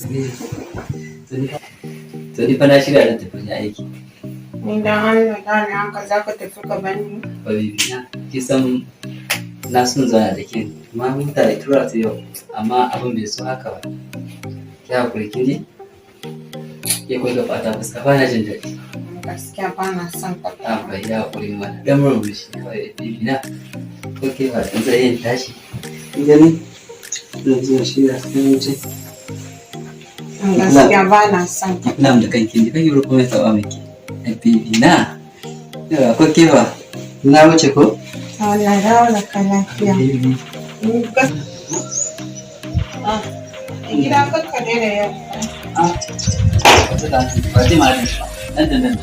Ni fa na shirya da tafi aiki. Ni dan Allah gane haka za ka tafi ka bani. Baby na, ki san na son zana da ke ma mun da tura ta yau amma abin bai so haka ba. Ki hakuri kin ji? Ke kai ga fata fuska ba na jin daɗi. Gaskiya ba na son ka. Bai ya hakuri mana. Dan murmushi kawai baby na. Ko ke ba san zai yin tashi. Kin gani? Zan zo shirya sai wuce. Gaskiya ba na son ka. Ina da kanki ne kake ruko mai tsawa miki. Baby na. Yawa ko ke ba? Na wuce ko? Allah dawo da ka lafiya. Gida kakka ne da yau. Ba zai ma nan.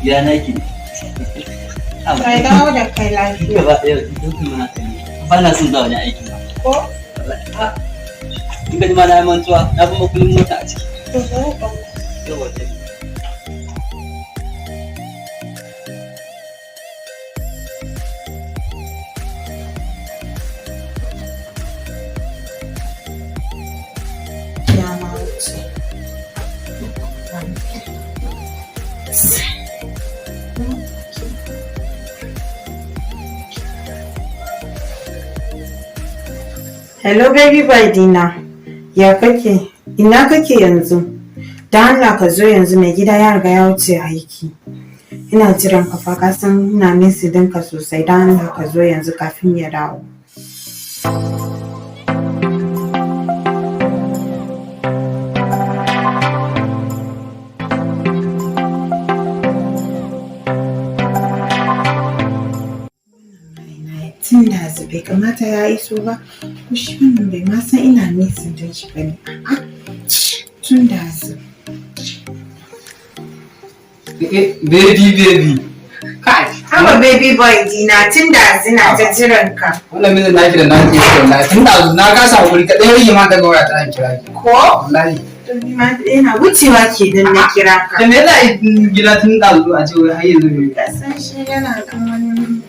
Gida na ki. Sai dawo da kai lafiya. Gaba ɗaya ba na son zuwa wajen aiki ba. Ko? In ka ji ma na yi mantuwa na kuma kullum mota a ciki. Yawa ce. Hello baby boy dina, ya kake? Ina kake yanzu? Dan Allah ka zo yanzu mai gida ya riga ya wuce aiki. Ina jiran ka fa ka san ina miss dinka sosai dan Allah ka zo yanzu kafin ya dawo. Tun da bai kamata ya iso ba, ko shi wannan bai ma san ina nesa don shi bane. Tun da Baby. Kai, haba baby boy dina tun da zina ta jiran ka. Wannan mijin naki da naki wallahi tun da na kasa hakuri kadai rage ma daga waya ta kira ki. Ko? Wallahi. To ni ma ina wucewa ke dan na kira ka. Da me yasa gida tun da zuwa ce wai har yanzu ne. Ka san shi yana kan wani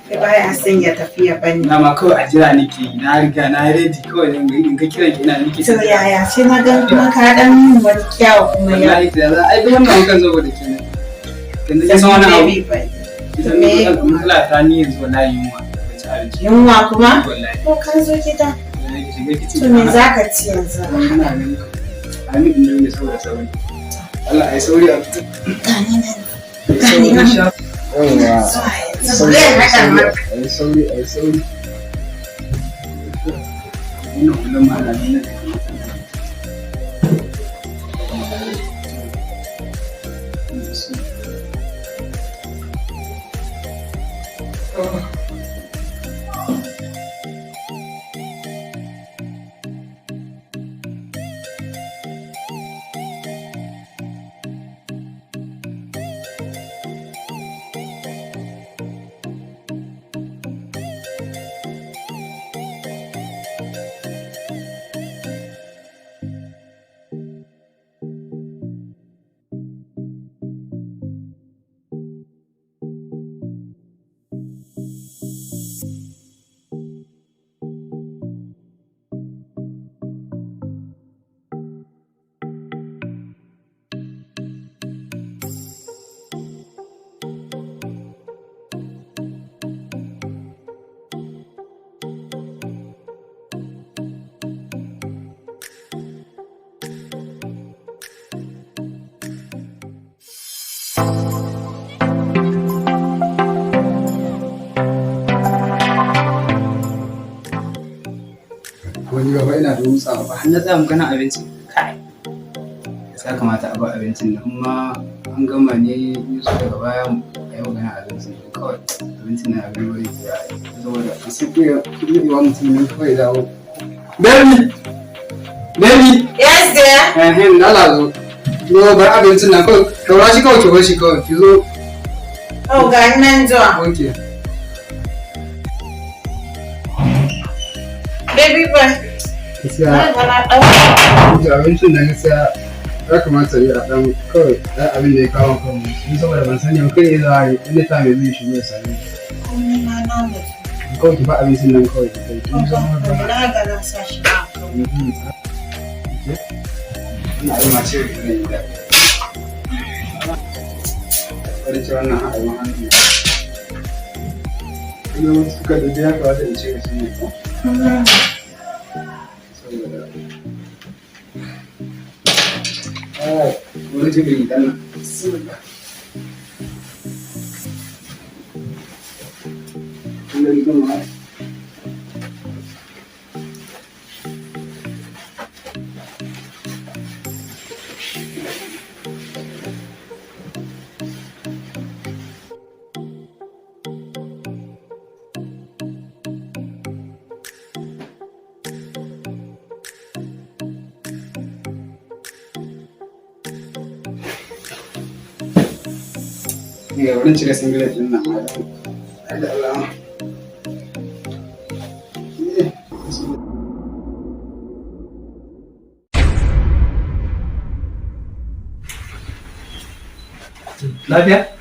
da baya son ya tafiya bane. Na ma kawai a jira nake na riga na ready kawai in ga kiran ki ina nake. To yaya sai na ga kuma ka dan min wani kyawu kuma ya. Wallahi da za ai duk wannan kan zo da kenan. Yanzu kin san wannan abu. Idan Allah ta ni yanzu wallahi yunwa. Yunwa kuma? Wallahi. Ko ka zo gida? To me zaka ci yanzu? Amin din ne saboda sauri. Allah ai sauri a fita. Gani nan. Yawa. Sauri Ai sauri. Ina kullum ana nan. Wani gaba ina da wutsa ba har na tsaya magana abinci kai ya kamata a ba abincin nan amma an gama ne yusu daga baya a yi magana abincin kawai abincin na abin wani ya yi saboda a sai kuɗi wa mutum ne kawai dawo baby Yes dear. na lazo zo bar abincin nan kawai kaura shi kawai ki bar shi kawai ki zo Oh ga nan zuwa. okay Baby boy. gaskiya abincin nan gaskiya ya kamata yi a ɗan kawai ɗan abin da ya kawo kanmu shi saboda ban sani ba kai za a yi inda ta mai zai shigo ya sami kawai ki ba abincin nan kawai ki kai kin zama da na ga na sa shi ba ina yi mace da zai yi daɗi. Wani ce wannan haɗarin hannu ne. Ina wasu suka da ya kawata in ce da shi ne ko? Saboda wani jibin idan nan. Ina yi gama ya wurin cire singlet din nan ma da Allah. Lafiya?